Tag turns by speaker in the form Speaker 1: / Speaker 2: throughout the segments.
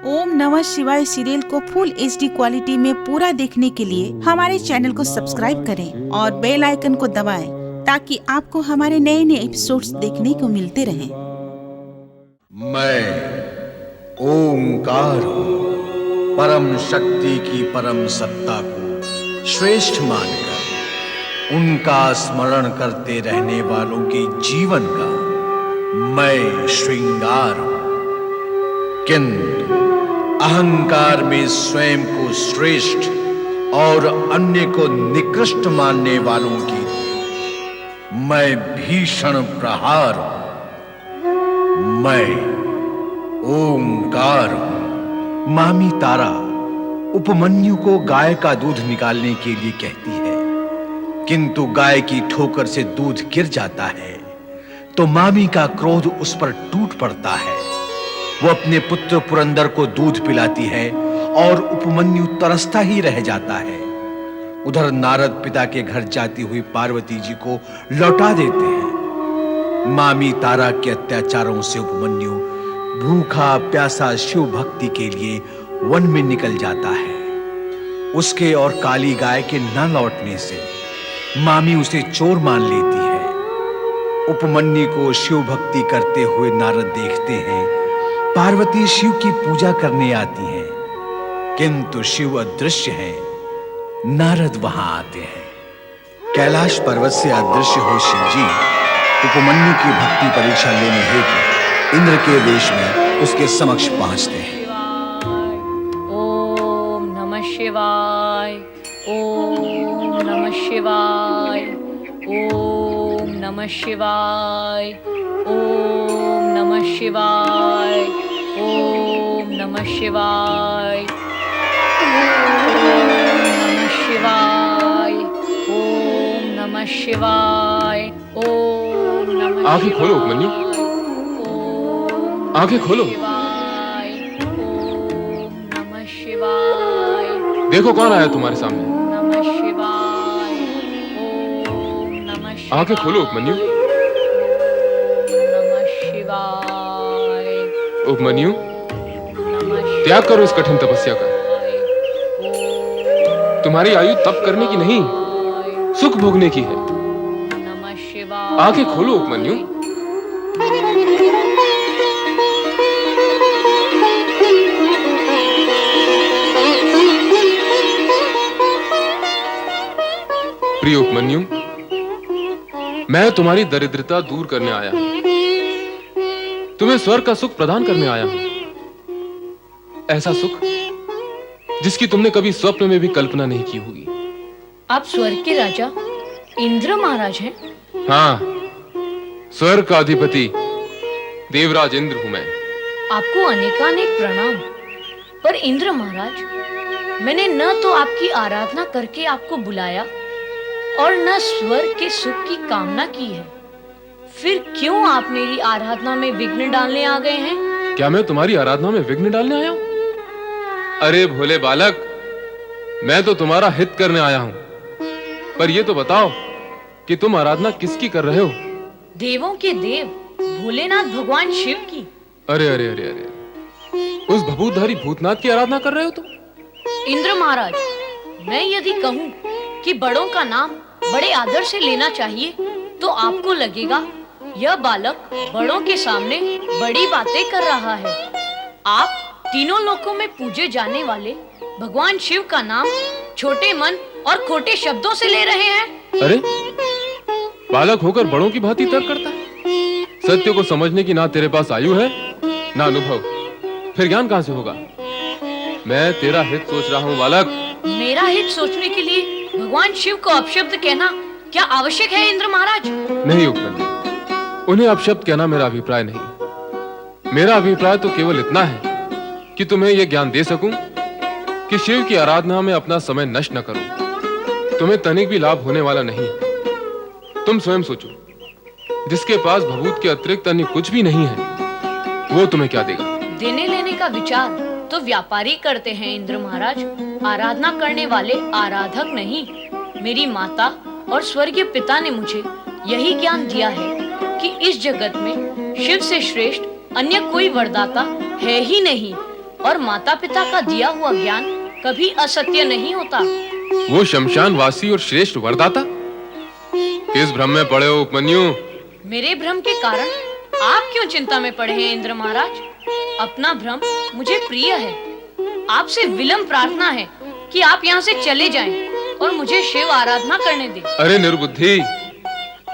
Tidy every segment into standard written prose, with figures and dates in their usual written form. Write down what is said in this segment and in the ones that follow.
Speaker 1: ओम नमः शिवाय सीरियल को फुल HD क्वालिटी में पूरा देखने के लिए हमारे चैनल को सब्सक्राइब करें और बेल आइकन को दबाएं ताकि आपको हमारे नए नए एपिसोड्स देखने को मिलते रहें।
Speaker 2: मैं ओंकार हूँ, परम शक्ति की परम सत्ता को श्रेष्ठ मानकर उनका स्मरण करते रहने वालों के जीवन का मैं श्रृंगार हूँ। किंतु अहंकार में स्वयं को श्रेष्ठ और अन्य को निकृष्ट मानने वालों के लिए मैं भीषण प्रहार हूं। मैं ओंकार हूं। मामी तारा उपमन्यु को गाय का दूध निकालने के लिए कहती है, किंतु गाय की ठोकर से दूध गिर जाता है तो मामी का क्रोध उस पर टूट पड़ता है। वो अपने पुत्र पुरंदर को दूध पिलाती है और उपमन्यु तरसता ही रह जाता है। उधर नारद पिता के घर जाती हुई पार्वती जी को लौटा देते हैं। मामी तारा के अत्याचारों से उपमन्यु भूखा प्यासा शिव भक्ति के लिए वन में निकल जाता है। उसके और काली गाय के न लौटने से मामी उसे चोर मान लेती है। उपमन्यु को शिव भक्ति करते हुए नारद देखते हैं। पार्वती शिव की पूजा करने आती हैं, किंतु शिव अदृश्य हैं। नारद वहां आते हैं। कैलाश पर्वत से अदृश्य हो शिव जी उपमन्यु की भक्ति परीक्षा लेने हेतु इंद्र के वेश में उसके समक्ष पहुंचते हैं।
Speaker 3: ओम नमः शिवाय, ओम नमः शिवाय, ओम नमः शिवाय, ओम नमः शिवाय, ओम नमः शिवाय, ओम नमः शिवाय, ओम नमः शिवाय, ओम नमः।
Speaker 4: आंखें खोलो उपमन्यु, आंखें खोलो।
Speaker 3: ओम नमः शिवाय।
Speaker 4: देखो कौन आया तुम्हारे सामने।
Speaker 3: नमः शिवाय, ओम नमः शिवाय।
Speaker 4: आंखें खोलो उपमन्यु।
Speaker 3: नमः शिवाय।
Speaker 4: उपमन्यु,
Speaker 3: नमः
Speaker 4: त्याग करो इस कठिन तपस्या का। तुम्हारी आयु तप करने की नहीं, सुख भोगने की है।
Speaker 3: नमः शिवाय।
Speaker 4: आंखें खोलो उपमन्यु। प्रिय उपमन्यु, मैं तुम्हारी दरिद्रता दूर करने आया हूं। तुम्हें स्वर्ग का सुख प्रदान करने आया हूं। ऐसा सुख जिसकी तुमने कभी स्वप्न में भी कल्पना नहीं की होगी।
Speaker 3: आप स्वर्ग के राजा इंद्र महाराज हैं?
Speaker 4: हाँ, स्वर्ग का अधिपति देवराज इंद्र हूं मैं।
Speaker 3: आपको अनेकानेक प्रणाम। पर इंद्र महाराज, मैंने न तो आपकी आराधना करके आपको बुलाया और न स्वर्ग के सुख की कामना की है। फिर क्यों आप मेरी आराधना में विघ्न डालने आ गए हैं?
Speaker 4: क्या मैं तुम्हारी आराधना में विघ्न डालने आया हूं? अरे भोले बालक, मैं तो तुम्हारा हित करने आया हूं। पर ये तो बताओ कि तुम आराधना किसकी कर रहे हो?
Speaker 3: देवों के देव भोलेनाथ भगवान शिव की।
Speaker 4: अरे अरे अरे अरे, उस भभूतधारी भूतनाथ की आराधना कर रहे हो तुम?
Speaker 3: इंद्र महाराज, मैं यदि कहूं कि बड़ों का नाम बड़े आदर से लेना चाहिए तो आपको लगेगा यह बालक बड़ों के सामने बड़ी बातें कर रहा है। आप तीनों लोकों में पूजे जाने वाले भगवान शिव का नाम छोटे मन और खोटे शब्दों से ले रहे हैं।
Speaker 4: अरे, बालक होकर बड़ों की भांति तर्क करता है। सत्य को समझने की ना तेरे पास आयु है ना अनुभव, फिर ज्ञान कहां से होगा? मैं तेरा हित सोच रहा हूं बालक।
Speaker 3: मेरा हित सोचने के लिए भगवान शिव को अपशब्द कहना क्या आवश्यक है इंद्र महाराज?
Speaker 4: नहीं उपमन्यु, उन्हें अपशब्द कहना मेरा अभिप्राय नहीं। मेरा अभिप्राय तो केवल इतना है कि तुम्हें यह ज्ञान दे सकूं कि शिव की आराधना में अपना समय नष्ट न करो। तुम्हें तनिक भी लाभ होने वाला नहीं। तुम स्वयं सोचो, जिसके पास भभूत के अतिरिक्त अन्य कुछ भी नहीं है, वो तुम्हें क्या देगा?
Speaker 3: देने लेने का विचार तो व्यापारी करते हैं इंद्र महाराज, आराधना करने वाले आराधक नहीं। मेरी माता और स्वर्गीय पिता ने मुझे यही ज्ञान दिया है कि इस जगत में शिव से श्रेष्ठ अन्य कोई वरदाता है ही नहीं। और माता पिता का दिया हुआ ज्ञान कभी असत्य नहीं होता।
Speaker 4: वो शमशान वासी और श्रेष्ठ वरदाता? किस भ्रम में पड़े हो उपमन्यु?
Speaker 3: मेरे भ्रम के कारण आप क्यों चिंता में पड़े हैं इंद्र महाराज? अपना भ्रम मुझे प्रिय है। आपसे विलंब प्रार्थना है कि आप यहाँ से चले जाएं और मुझे शिव आराधना करने दें।
Speaker 4: अरे निर्बुद्धि,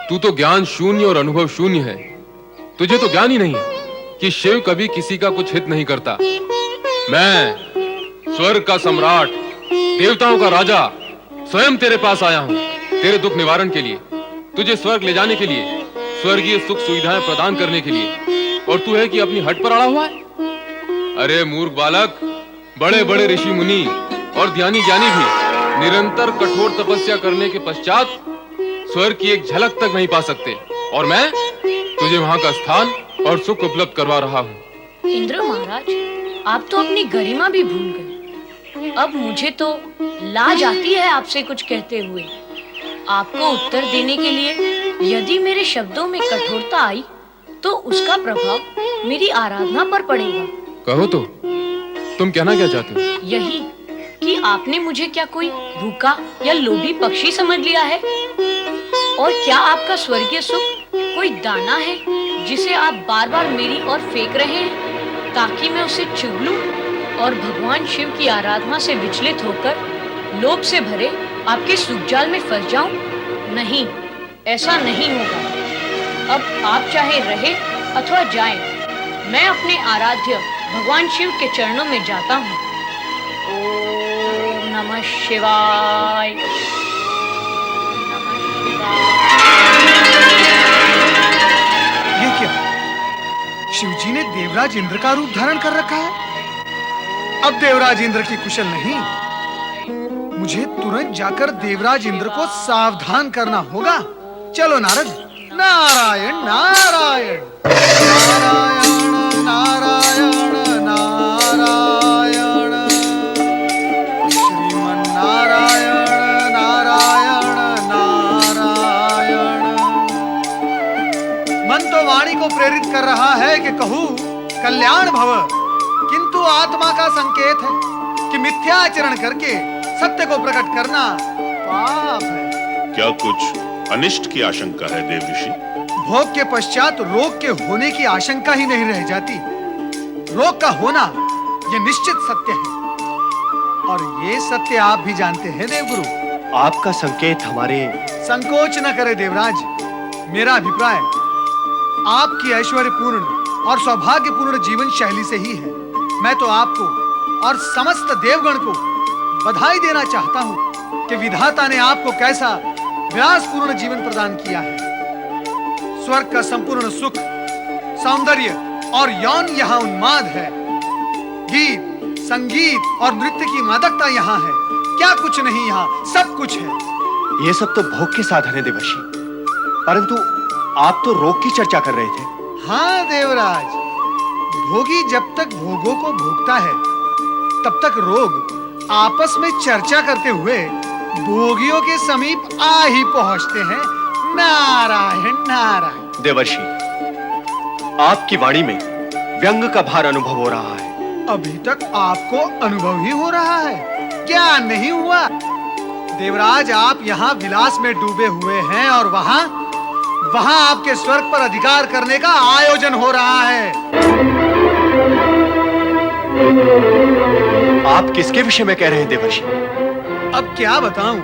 Speaker 4: तू तो ज्ञान शून्य और अनुभव शून्य है। तुझे तो ज्ञान ही नहीं है कि शिव कभी किसी का कुछ हित नहीं करता। मैं स्वर्ग का सम्राट, देवताओं का राजा, स्वयं तेरे पास आया हूँ तेरे दुख निवारण के लिए, तुझे स्वर्ग ले जाने के लिए, स्वर्गीय सुख सुविधाएं प्रदान करने के लिए, और तू है कि अपनी हट पर अड़ा हुआ है। अरे मूर्ख बालक, बड़े बड़े ऋषि मुनि और ध्यानी ज्ञानी भी निरंतर कठोर तपस्या करने के पश्चात स्वर्ग की एक झलक तक नहीं पा सकते, और मैं तुझे वहां का स्थान और सुख उपलब्ध करवा रहा हूँ।
Speaker 3: इंद्र महाराज, आप तो अपनी गरिमा भी भूल गए। अब मुझे तो लाज आती है आपसे कुछ कहते हुए। आपको उत्तर देने के लिए यदि मेरे शब्दों में कठोरता आई तो उसका प्रभाव मेरी आराधना पर पड़ेगा।
Speaker 4: कहो तो, तुम कहना क्या चाहते हो?
Speaker 3: यही कि आपने मुझे क्या कोई भूखा या लोभी पक्षी समझ लिया है? और क्या आपका स्वर्गीय सुख कोई दाना है जिसे आप बार बार मेरी ओर फेंक रहे हैं ताकि मैं उसे चुग लूं और भगवान शिव की आराधना से विचलित होकर लोभ से भरे आपके सुखजाल में फंस जाऊं? नहीं, ऐसा नहीं होगा। अब आप चाहे रहे अथवा जाएं, मैं अपने आराध्य भगवान शिव के चरणों में जाता हूँ। ओम नमः शिवाय।
Speaker 5: ये क्या? शिवजी ने देवराज इंद्र का रूप धारण कर रखा है। अब देवराज इंद्र की कुशल नहीं, मुझे तुरंत जाकर देवराज इंद्र को सावधान करना होगा। चलो नारद। नारायण नारायण नारायण नारायण नारायण, श्रीमन नारायण नारायण नारायण। मन तो वाणी को प्रेरित कर रहा है कि कहूँ कल्याण भव, किंतु आत्मा का संकेत है कि मिथ्याचरण करके सत्य को प्रकट करना पाप है।
Speaker 6: क्या कुछ अनिष्ट की आशंका है देव ऋषि?
Speaker 5: भोग के पश्चात रोग के होने की आशंका ही नहीं रह जाती। रोग का होना यह निश्चित सत्य है, और ये सत्य आप भी जानते हैं देवगुरु।
Speaker 7: आपका संकेत हमारे।
Speaker 5: संकोच न करे देवराज। मेरा अभिप्राय आपकी ऐश्वर्यपूर्ण और सौभाग्यपूर्ण जीवन शैली से ही है। मैं तो आपको और समस्त देवगण को बधाई देना चाहता हूँ कि विधाता ने आपको कैसा विलासपूर्ण जीवन प्रदान किया है। स्वर्ग का संपूर्ण सुख, सौंदर्य और यौन यहाँ उन्माद है। गीत, संगीत और नृत्य की मादकता यहाँ है। क्या कुछ नहीं, यहाँ सब कुछ है।
Speaker 7: ये सब तो भोग के साधन है देवर्षि, परंतु आप तो रोग की चर्चा कर रहे थे।
Speaker 5: हाँ देवराज, भोगी जब तक भोगों को भोगता है तब तक रोग आपस में चर्चा करते हुए भोगियों के समीप आ ही पहुंचते हैं। नारायण नारायण।
Speaker 7: देवर्षि, आपकी वाणी में व्यंग का भार अनुभव हो रहा है।
Speaker 5: अभी तक आपको अनुभव ही हो रहा है, क्या नहीं हुआ? देवराज, आप यहाँ विलास में डूबे हुए हैं और वहाँ आपके स्वर्ग पर अधिकार करने का आयोजन हो रहा है।
Speaker 7: आप किसके विषय में कह रहे हैं देवर्षि?
Speaker 5: अब क्या बताऊं,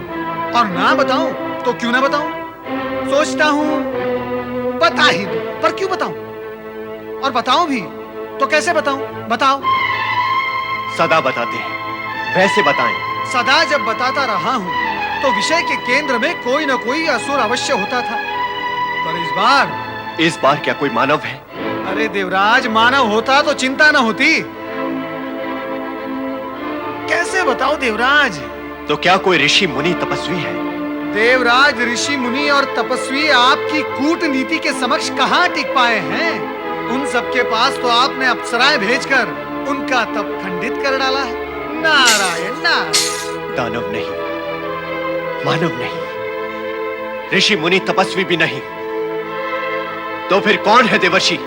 Speaker 5: और ना बताऊं तो क्यों ना बताऊं? सोचता हूं बता ही दूं, पर क्यों बताऊं? और बताऊं भी तो कैसे बताऊं? बताओ।
Speaker 7: सदा बताते हैं, वैसे बताएं।
Speaker 5: सदा जब बताता रहा हूं तो विषय के केंद्र में कोई न कोई असुर अवश्य होता था, पर इस बार
Speaker 7: क्या कोई मानव है?
Speaker 5: अरे देवराज, मानव होता तो चिंता न होती। कैसे बताओ देवराज?
Speaker 7: तो क्या कोई ऋषि मुनि तपस्वी है?
Speaker 5: देवराज, ऋषि मुनि और तपस्वी आपकी कूटनीति के समक्ष कहां टिक पाए हैं? उन सबके पास तो आपने अप्सराएं भेजकर उनका तप खंडित कर डाला है। नारायण नारायण।
Speaker 7: दानव नहीं, मानव नहीं, ऋषि मुनि तपस्वी भी नहीं, तो फिर कौन है देवर्षि?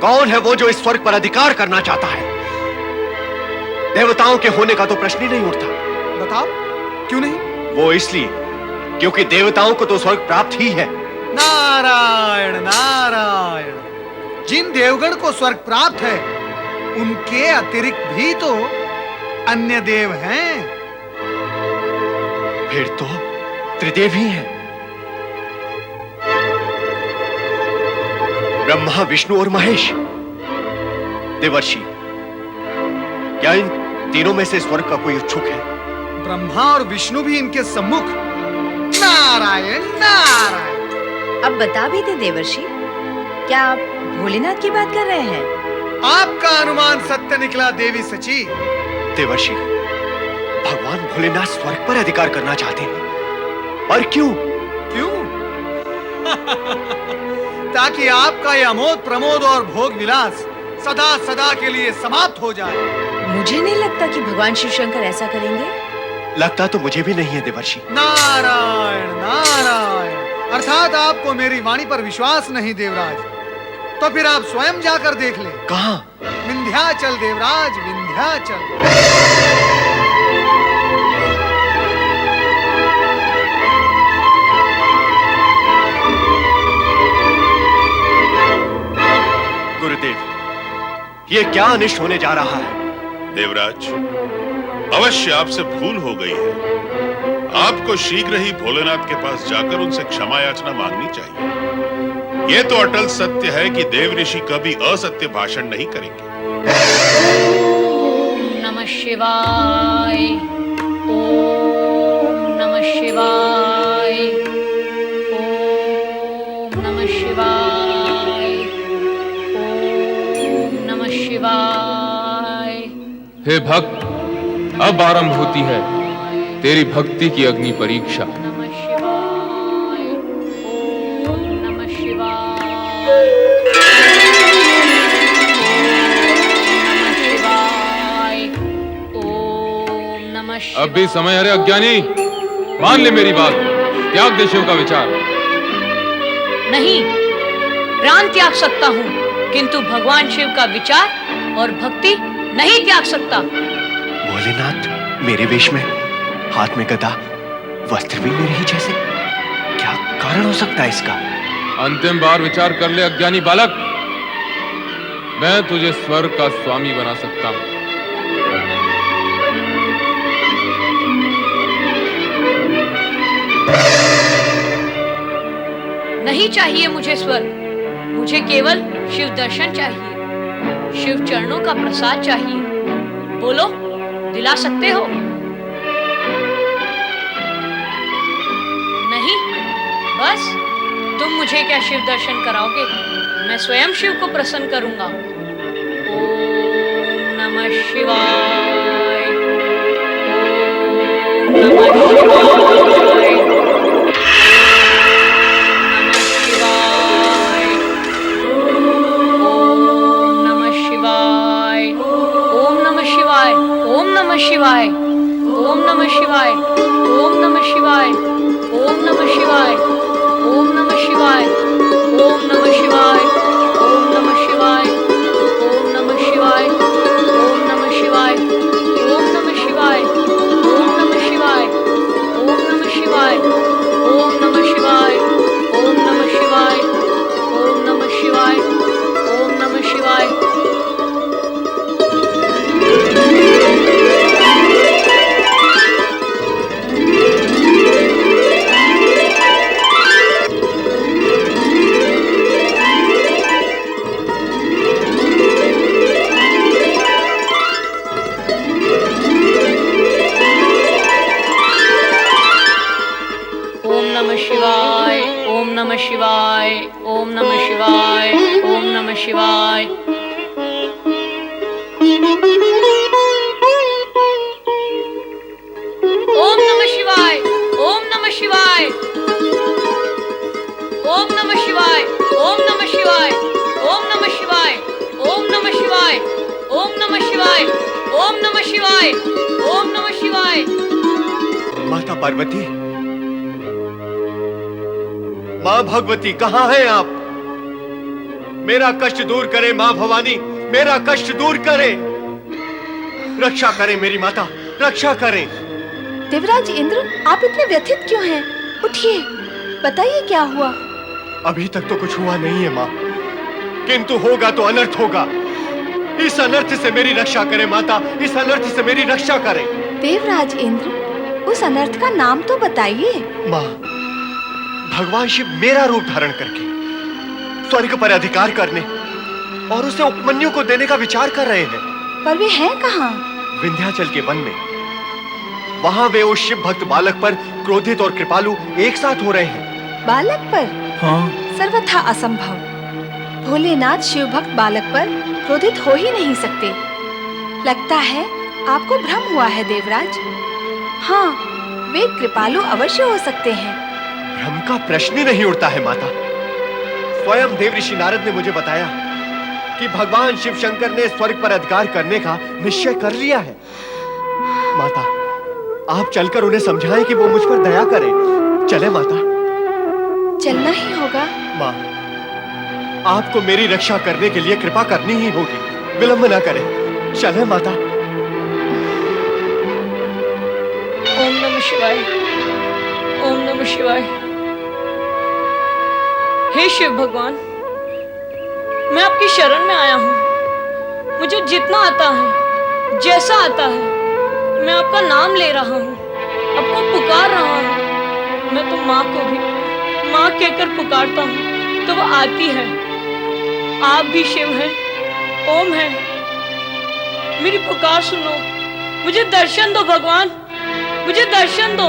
Speaker 7: कौन है वो जो इस स्वर्ग पर अधिकार करना चाहता है? देवताओं के होने का तो प्रश्न ही नहीं उठता।
Speaker 5: बताओ क्यों नहीं?
Speaker 7: वो इसलिए क्योंकि देवताओं को तो स्वर्ग प्राप्त ही है।
Speaker 5: नारायण नारायण, जिन देवगण को स्वर्ग प्राप्त है उनके अतिरिक्त भी तो अन्य देव हैं।
Speaker 7: फिर तो त्रिदेव ही हैं। ब्रह्मा, विष्णु और महेश। देवर्षि, क्या इन तीनों में से स्वर्ग का कोई इच्छुक है?
Speaker 5: ब्रह्मा और विष्णु भी इनके सम्मुख। नारायण नारायण।
Speaker 8: अब बता भी दे देवर्षि, क्या आप भोलेनाथ की बात कर रहे हैं?
Speaker 5: आपका अनुमान सत्य निकला देवी सची।
Speaker 7: देवर्षि, भगवान भोलेनाथ स्वर्ग पर अधिकार करना चाहते हैं। और क्यों?
Speaker 5: क्यों? ताकि आपका यह अमोद प्रमोद और भोग विलास सदा सदा के लिए समाप्त हो जाए।
Speaker 8: मुझे नहीं लगता कि भगवान शिव शंकर ऐसा करेंगे।
Speaker 7: लगता तो मुझे भी नहीं है देवर्षि।
Speaker 5: नारायण नारायण, अर्थात आपको मेरी वाणी पर विश्वास नहीं देवराज। तो फिर आप स्वयं जाकर देख लें।
Speaker 7: कहां?
Speaker 5: विंध्याचल देवराज, विंध्याचल।
Speaker 7: गुरुदेव, ये क्या अनिष्ट होने जा रहा है?
Speaker 6: देवराज, अवश्य आपसे भूल हो गई है। आपको शीघ्र ही भोलेनाथ के पास जाकर उनसे क्षमा याचना मांगनी चाहिए। यह तो अटल सत्य है कि देव ऋषि कभी असत्य भाषण नहीं करेंगे।
Speaker 3: ओम नमः शिवाय, ओम नमः शिवाय, ओम नमः शिवाय, ओम नमः शिवाय।
Speaker 4: हे भक्त, अब आरंभ होती है तेरी भक्ति की अग्नि परीक्षा।
Speaker 3: नमः शिवाय, ओम नमः शिवाय, ओम नमः शिवाय।
Speaker 4: अब भी समय है रे अज्ञानी, मान ले मेरी बात, त्याग दे शिव का विचार।
Speaker 3: नहीं, प्राण त्याग सकता हूँ, किंतु भगवान शिव का विचार और भक्ति नहीं त्याग सकता।
Speaker 7: भोलेनाथ मेरे वेश में, हाथ में गदा, वस्त्र भी मेरे ही जैसे। क्या कारण हो सकता है इसका?
Speaker 4: अंतिम बार विचार कर ले अज्ञानी बालक, मैं तुझे स्वर्ग का स्वामी बना सकता हूं।
Speaker 3: नहीं चाहिए मुझे स्वर्ग, मुझे केवल शिव दर्शन चाहिए, शिव चरणों का प्रसाद चाहिए। बोलो, दिला सकते हो? नहीं, बस तुम मुझे क्या शिव दर्शन कराओगे? मैं स्वयं शिव को प्रसन्न करूंगा। ओम नमः शिवाय, ओम नमः शिवाय, ओम नमः शिवाय, ओम नमः शिवाय, ओम नमः शिवाय, ओम नमः शिवाय, ओम नमः शिवाय, ओम नमः शिवाय, ओम नमः शिवाय, ओम नमः शिवाय, ओम नमः शिवाय, ओम नमः शिवाय, ओम नमः शिवाय, ओम नमः शिवाय, ओम नमः शिवाय, ओम नमः शिवाय, ओम नमः शिवाय, ओम नमः शिवाय, ओम नमः शिवाय, ओम नमः शिवाय। ओम नमः शिवाय, ओम नमः शिवाय, ओम नमः शिवाय, ओम नमः शिवाय। ओम नमः शिवाय, ओम नमः शिवाय, ओम नमः शिवाय, ओम नमः शिवाय, ओम नमः शिवाय, ओम नमः शिवाय, ओम नमः शिवाय, ओम नमः शिवाय, ओम नमः शिवाय।
Speaker 7: माता पार्वती, मां भगवती, कहां हैं आप? मेरा कष्ट दूर करे मां भवानी, मेरा कष्ट दूर करे। रक्षा करें मेरी माता, रक्षा करें।
Speaker 8: देवराज इंद्र, आप इतने व्यथित क्यों हैं? उठिए, बताइए क्या हुआ।
Speaker 7: अभी तक तो कुछ हुआ नहीं है माँ, किंतु होगा तो अनर्थ होगा। इस अनर्थ से मेरी रक्षा करें माता, इस अनर्थ से मेरी रक्षा करें।
Speaker 8: देवराज इंद्र, उस अनर्थ का नाम तो बताइए।
Speaker 7: माँ, भगवान शिव मेरा रूप धारण करके स्वर्ग पर अधिकार करने और उसे उपमन्यु को देने का विचार कर रहे हैं।
Speaker 8: पर वे हैं कहाँ?
Speaker 7: विंध्याचल के वन में। वहां वे उस शिव भक्त बालक पर क्रोधित और कृपालु एक साथ हो रहे हैं।
Speaker 8: बालक पर?
Speaker 2: हाँ।
Speaker 8: सर्वथा असंभव। भोलेनाथ शिव भक्त बालक पर क्रोधित हो ही नहीं सकते। लगता है आपको भ्रम हुआ है देवराज। हाँ, वे कृपालु अवश्य हो सकते हैं।
Speaker 7: भ्रम का प्रश्न ही नहीं उठता है माता। स्वयं देव ऋषि नारद ने मुझे बताया कि भगवान शिव शंकर ने स्वर्ग पर अधिकार करने का निश्चय कर लिया है। माता, आप चलकर उन्हें समझाएं कि वो मुझ पर दया करें। चले माता।
Speaker 8: चलना ही होगा।
Speaker 7: माँ, आपको मेरी रक्षा करने के लिए कृपा करनी ही होगी। विलंब न करें। चले माता।
Speaker 3: ओम नमः शिवाय, ओम नमः शिवाय। हे शिव भगवान, मैं आपकी शरण में आया हूँ। मुझे जितना आता है, जैसा आता है, मैं आपका नाम ले रहा हूँ, आपको पुकार रहा हूँ। मैं तो माँ को भी माँ कहकर पुकारता हूँ तो वो आती है। आप भी शिव हैं, ओम है। मेरी पुकार सुनो, मुझे दर्शन दो भगवान, मुझे दर्शन दो।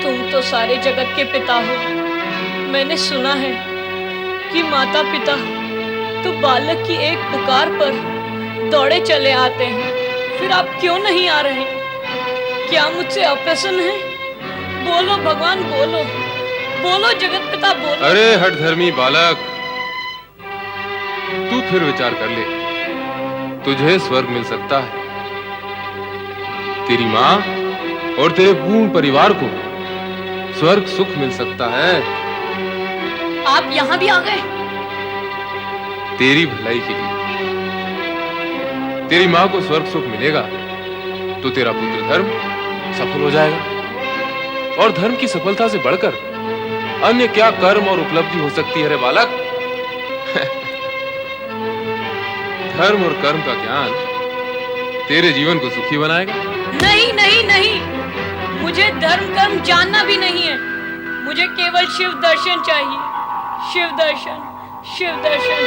Speaker 3: तुम तो सारे जगत के पिता हो। मैंने सुना है कि माता पिता तो बालक की एक पुकार पर दौड़े चले आते हैं। फिर आप क्यों नहीं आ रहे? क्या मुझसे अप्रसन्न है? बोलो भगवान, बोलो बोलो जगत पिता, बोलो।
Speaker 4: अरे हठधर्मी बालक, तू फिर विचार कर ले। तुझे स्वर्ग मिल सकता है। तेरी माँ और तेरे पूर्ण परिवार को स्वर्ग सुख मिल सकता है।
Speaker 3: आप यहाँ भी आ गए?
Speaker 4: तेरी भलाई के लिए। तेरी माँ को स्वर्ग सुख मिलेगा तो तेरा पुत्र धर्म सफल हो जाएगा। और धर्म की सफलता से बढ़कर अन्य क्या कर्म और उपलब्धि हो सकती है रे बालक? धर्म और कर्म का ज्ञान तेरे जीवन को सुखी बनाएगा।
Speaker 3: नहीं नहीं नहीं, मुझे धर्म कर्म जानना भी नहीं है। मुझे केवल शिव दर्शन चाहिए। शिव दर्शन, शिव दर्शन।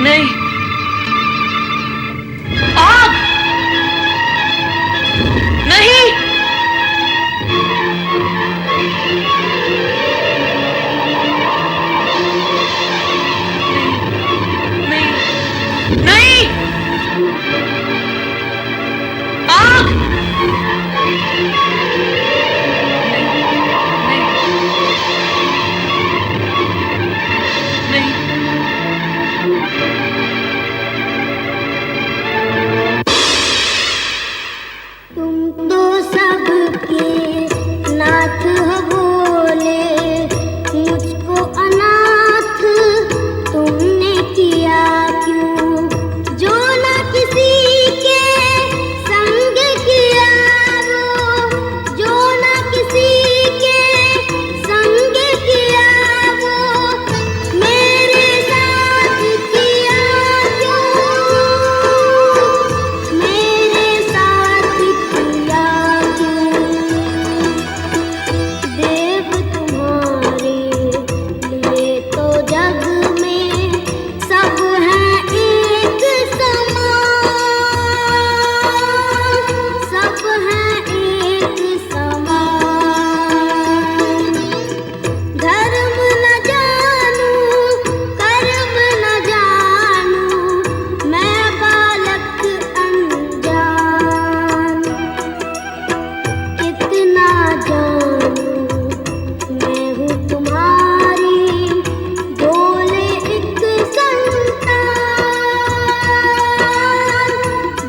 Speaker 3: नहीं, आग नहीं, नहीं, नहीं, आग नहीं, नहीं,
Speaker 9: तुम तो सबके नाथ हो भोले, मुझको अनाथ तुमने किया क्यों? जो न किसी के संग किया वो, जो न किसी के संग किया वो, मेरे साथ किया क्यों? मेरे साथ किया क्यों? देव तुम्हारे लिए तो जग में सब हैं एक समान, सब हैं एक समान। धर्म न जानूं, कर्म न जानूं, मैं बालक अनजान। इतना जानूं मैं हूँ तुम्हारी भोले एक संतान,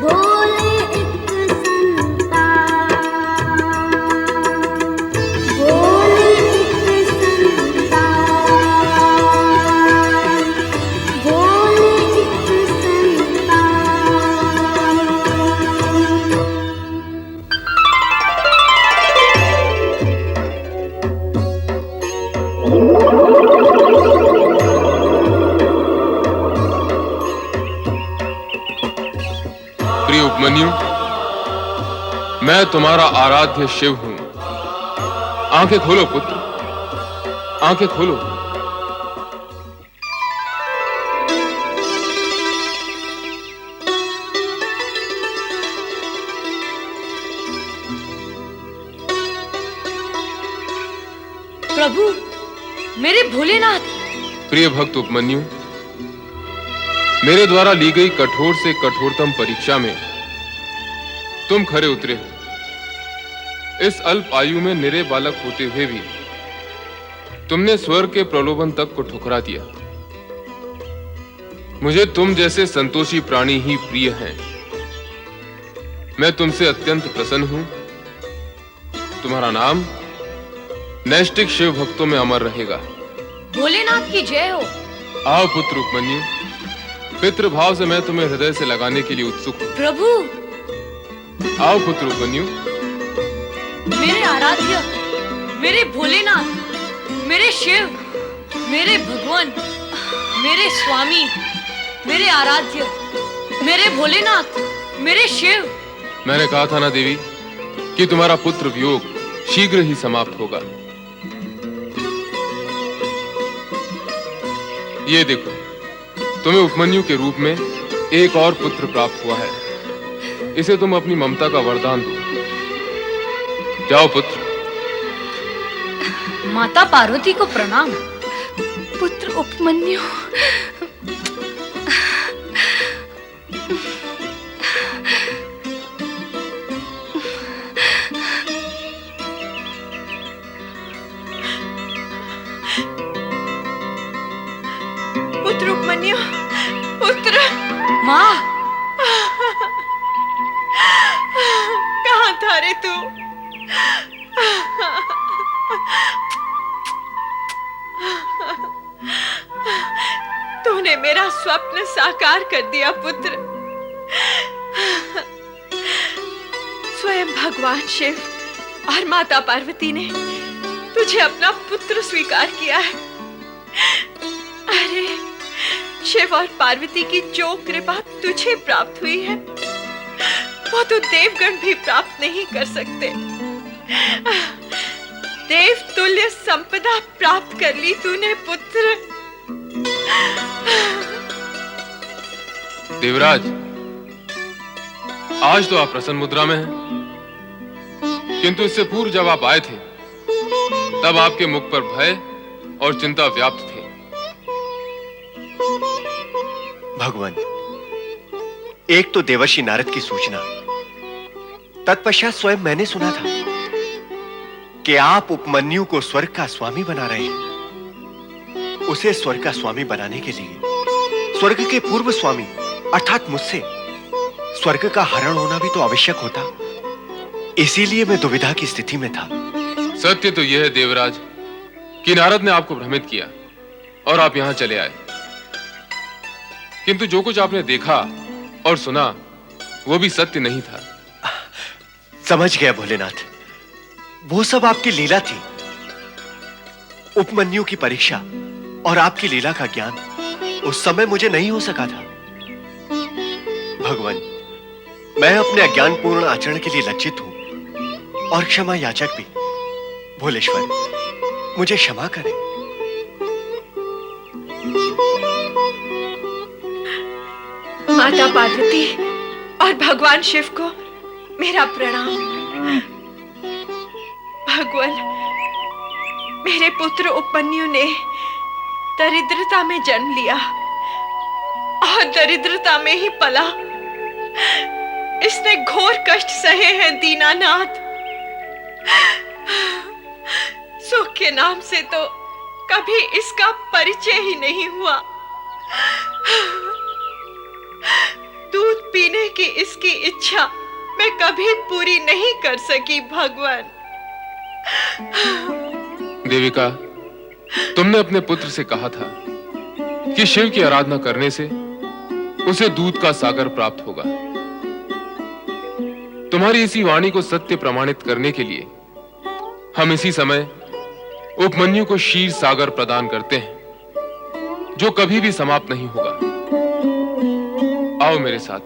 Speaker 9: भोले एक संतान, भोले एक संतान, भोले एक संतान।
Speaker 4: प्रिय उपमन्यु, मैं तुम्हारा आराध्य शिव हूं। आंखें खोलो पुत्र, आंखें खोलो।
Speaker 3: प्रभु, मेरे भोलेनाथ।
Speaker 4: प्रिय भक्त उपमन्यु, मेरे द्वारा ली गई कठोर से कठोरतम परीक्षा में तुम खरे उतरे हो। इस अल्प आयु में निरे बालक होते हुए भी तुमने स्वर्ग के प्रलोभन तक को ठुकरा दिया। मुझे तुम जैसे संतोषी प्राणी ही प्रिय हैं। मैं तुमसे अत्यंत प्रसन्न हूं। तुम्हारा नाम नैष्ठिक शिव भक्तों में अमर रहेगा।
Speaker 3: भोलेनाथ की जय हो।
Speaker 4: आओ पुत्र उपमन्यु, पितृभाव से मैं तुम्हें हृदय से लगाने के लिए उत्सुक हूं।
Speaker 3: प्रभु,
Speaker 4: आओ पुत्र उपमन्यु।
Speaker 3: मेरे आराध्य, मेरे भोलेनाथ, मेरे शिव, मेरे भगवान, मेरे स्वामी, मेरे आराध्य, मेरे भोलेनाथ, मेरे शिव।
Speaker 4: मैंने कहा था ना देवी कि तुम्हारा पुत्र वियोग शीघ्र ही समाप्त होगा। ये देखो, तुम्हें उपमन्यु के रूप में एक और पुत्र प्राप्त हुआ है। इसे तुम अपनी ममता का वरदान दो। जाओ पुत्र।
Speaker 3: माता पार्वती को प्रणाम।
Speaker 8: पुत्र उपमन्यु, पुत्र उपमन्यु, पुत्र।
Speaker 3: माँ,
Speaker 8: कहाँ था रे तू? तूने मेरा स्वप्न साकार कर दिया पुत्र। स्वयं भगवान शिव और माता पार्वती ने तुझे अपना पुत्र स्वीकार किया है। अरे, शिव और पार्वती की जो कृपा तुझे प्राप्त हुई है वो तो देवगण भी प्राप्त नहीं कर सकते। देव तुल्य संपदा प्राप्त कर ली तूने पुत्र।
Speaker 4: देवराज, आज तो आप प्रसन्न मुद्रा में हैं, किंतु इससे पूर्व जब आप आए थे तब आपके मुख पर भय और चिंता व्याप्त थे।
Speaker 7: भगवान, एक तो देवर्षि नारद की सूचना, तत्पश्चात स्वयं मैंने सुना था कि आप उपमन्यु को स्वर्ग का स्वामी बना रहे हैं। उसे स्वर्ग का स्वामी बनाने के लिए स्वर्ग के पूर्व स्वामी अर्थात मुझसे स्वर्ग का हरण होना भी तो आवश्यक होता। इसीलिए मैं दुविधा की स्थिति में था।
Speaker 4: सत्य तो यह है देवराज कि नारद ने आपको भ्रमित किया और आप यहां चले आए, किंतु जो कुछ आपने देखा और सुना वो भी सत्य नहीं था।
Speaker 7: समझ गया भोलेनाथ, वो सब आपकी लीला थी। उपमन्यु की परीक्षा और आपकी लीला का ज्ञान उस समय मुझे नहीं हो सका था। भगवान, मैं अपने अज्ञानपूर्ण आचरण के लिए लज्जित हूं और क्षमा याचक भी। भोलेश्वर, मुझे क्षमा करें।
Speaker 8: माता पार्वती और भगवान शिव को मेरा प्रणाम। भगवान, मेरे पुत्र उपमन्यु ने दरिद्रता में जन्म लिया और दरिद्रता में ही पला। इसने घोर कष्ट सहे हैं दीनानाथ। सुख के नाम से तो कभी इसका परिचय ही नहीं हुआ। दूध पीने की इसकी इच्छा मैं कभी पूरी नहीं कर सकी। भगवान,
Speaker 4: देविका, तुमने अपने पुत्र से कहा था कि शिव की आराधना करने से उसे दूध का सागर प्राप्त होगा। तुम्हारी इसी वाणी को सत्य प्रमाणित करने के लिए हम इसी समय उपमन्यु को क्षीर सागर प्रदान करते हैं, जो कभी भी समाप्त नहीं होगा। आओ मेरे साथ।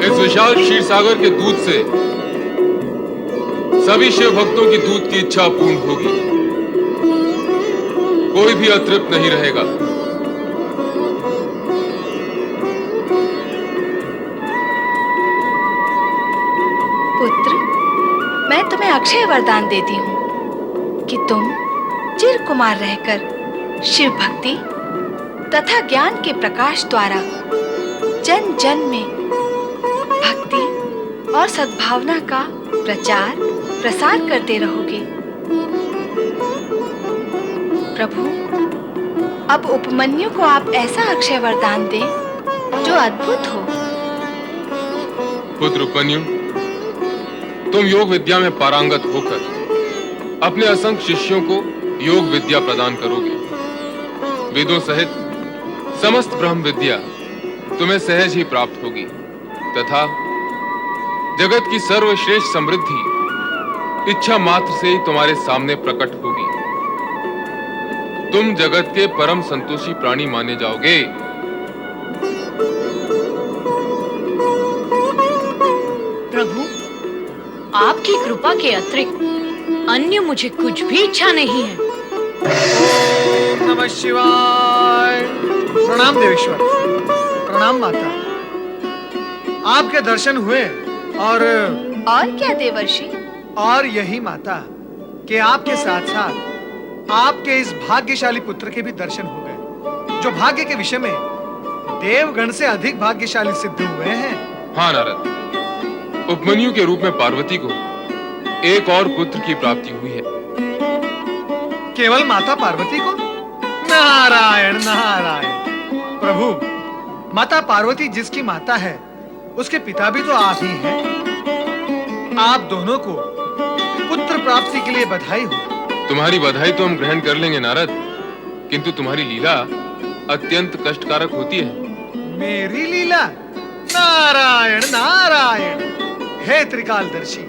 Speaker 4: इस विशाल क्षीर सागर के दूध से सभी शिव भक्तों की दूध की इच्छा पूर्ण होगी। कोई भी अतृप्त नहीं रहेगा।
Speaker 8: पुत्र, मैं तुम्हें अक्षय वरदान देती हूँ कि तुम चिर कुमार रहकर शिव भक्ति तथा ज्ञान के प्रकाश द्वारा जन जन में भक्ति और सद्भावना का प्रचार प्रसार करते रहोगे। प्रभु, अब उपमन्यु को आप ऐसा अक्षय वरदान दें जो अद्भुत हो।
Speaker 4: पुत्र उपमन्यु, तुम योग विद्या में पारंगत होकर अपने असंख्य शिष्यों को योग विद्या प्रदान करोगे। वेदों सहित समस्त ब्रह्म विद्या तुम्हें सहज ही प्राप्त होगी तथा जगत की सर्वश्रेष्ठ समृद्धि इच्छा मात्र से ही तुम्हारे सामने प्रकट होगी। तुम जगत के परम संतोषी प्राणी माने जाओगे।
Speaker 3: प्रभु, आपकी कृपा के अतिरिक्त अन्य मुझे कुछ भी इच्छा नहीं है।
Speaker 5: ओम नमः शिवाय। प्रणाम देवेश्वर, प्रणाम माता। आपके दर्शन हुए और
Speaker 8: क्या देवर्षि?
Speaker 5: और यही माता कि आपके साथ साथ आपके इस भाग्यशाली पुत्र के भी दर्शन हो गए, जो भाग्य के विषय में देवगण से अधिक भाग्यशाली सिद्ध हुए हैं।
Speaker 4: हाँ नारद, उपमन्यु के रूप में पार्वती को एक और पुत्र की प्राप्ति हुई है।
Speaker 5: केवल माता पार्वती को? नारायण नारायण। प्रभु, माता पार्वती जिसकी माता है उसके पिता भी तो आप ही हैं। आप दोनों को पुत्र प्राप्ति के लिए बधाई हो।
Speaker 4: तुम्हारी बधाई तो हम ग्रहण कर लेंगे नारद, किंतु तुम्हारी लीला अत्यंत कष्टकारक होती है।
Speaker 5: मेरी लीला? नारायण नारायण। हे त्रिकालदर्शी,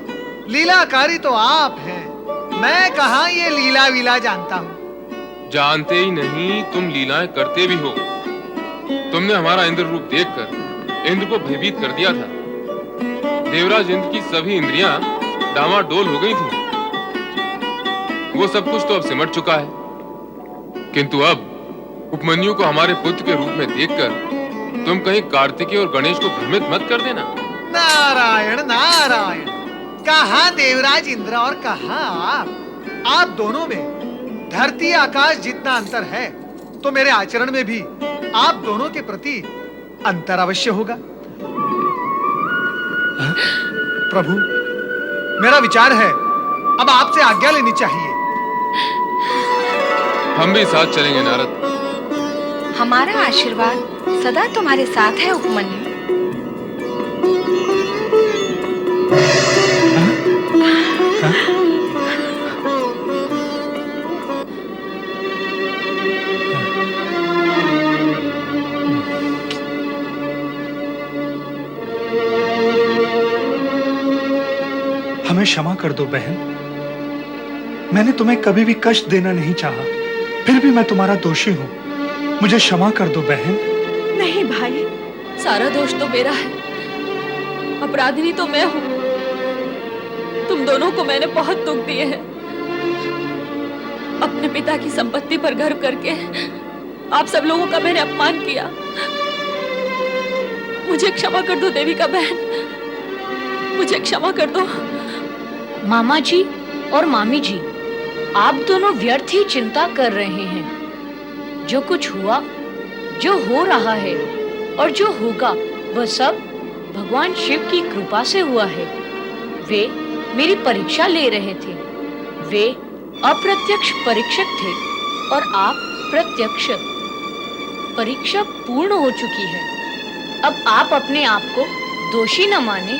Speaker 5: लीलाकारी तो आप हैं। मैं कहाँ ये लीला वीला जानता हूँ।
Speaker 4: जानते ही नहीं, तुम लीलाएं करते भी हो। तुमने हमारा इंद्र रूप देखकर इंद्र को भयभीत कर दिया था देवराज इंद्र की सभी इंद्रियां डामाडोल हो गई थीं। वो सब कुछ तो अब सिमट चुका है, किंतु अब उपमन्यु को हमारे पुत्र के रूप में देखकर तुम कहीं कार्तिकेय और गणेश को भ्रमित मत कर देना।
Speaker 5: नारायण नारायण, कहाँ देवराज इंद्र और कहाँ आप दोनों में धरती आकाश जितना अंतर है, तो मेरे आचरण में भी आप दोनों के प्रति अंतर अवश्य होगा। प्रभु, मेरा विचार है अब आपसे आज्ञा लेनी चाहिए।
Speaker 4: हम भी साथ चलेंगे नारद।
Speaker 8: हमारा आशीर्वाद सदा तुम्हारे साथ है उपमन्यु।
Speaker 5: हमें क्षमा कर दो बहन, मैंने तुम्हें कभी भी कष्ट देना नहीं चाहा, फिर भी मैं तुम्हारा दोषी हूँ। मुझे क्षमा कर दो बहन।
Speaker 10: नहीं भाई, सारा दोष तो मेरा है, अपराधिनी तो मैं हूँ। तुम दोनों को मैंने बहुत दुख दिए हैं। अपने पिता की संपत्ति पर गर्व करके आप सब लोगों का मैंने अपमान किया। मुझे क्षमा कर दो देविका बहन, मुझे क्षमा कर दो।
Speaker 3: मामा जी और मामी जी, आप दोनों व्यर्थ ही चिंता कर रहे हैं। जो कुछ हुआ, जो हो रहा है और जो होगा, वह सब भगवान शिव की कृपा से हुआ है। वे मेरी परीक्षा ले रहे थे। वे अप्रत्यक्ष परीक्षक थे और आप प्रत्यक्ष। परीक्षा पूर्ण हो चुकी है। अब आप अपने आप को दोषी न माने।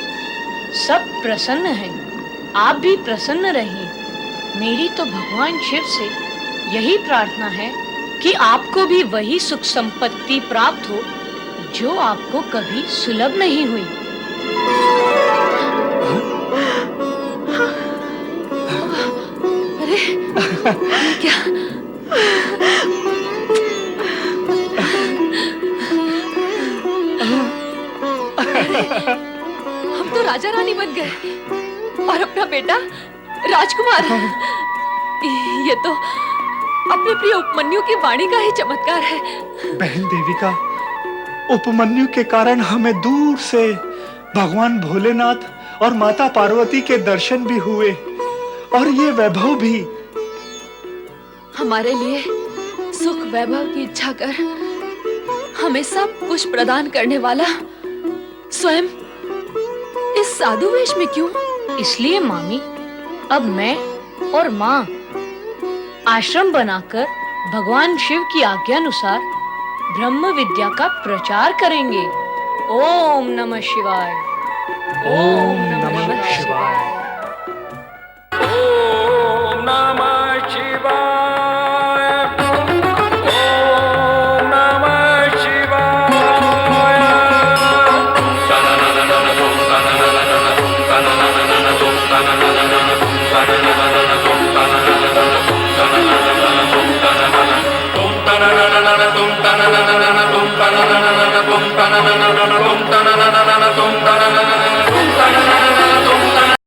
Speaker 3: सब प्रसन्न हैं। आप भी प्रसन्न रहिए। मेरी तो भगवान शिव से यही प्रार्थना है कि आपको भी वही सुख संपत्ति प्राप्त हो जो आपको कभी सुलभ नहीं हुई।
Speaker 10: अरे क्या? हम तो राजा रानी बन गए और अपना बेटा राजकुमार। ये तो अपने प्रिय उपमन्यु की वाणी का ही चमत्कार है।
Speaker 5: बहन देविका, उपमन्यु के कारण हमें दूर से भगवान भोलेनाथ और माता पार्वती के दर्शन भी हुए और ये वैभव भी।
Speaker 10: हमारे लिए सुख वैभव की इच्छा कर हमें सब कुछ प्रदान करने वाला स्वयं इस साधु वेश में क्यों?
Speaker 3: इसलिए मामी, अब मैं और माँ आश्रम बनाकर भगवान शिव की आज्ञानुसार ब्रह्म विद्या का प्रचार करेंगे। ओम नमः शिवाय।
Speaker 5: ओम नमः शिवाय।
Speaker 11: ओम नमः शिवाय। ओम नमः शिवाय। तुम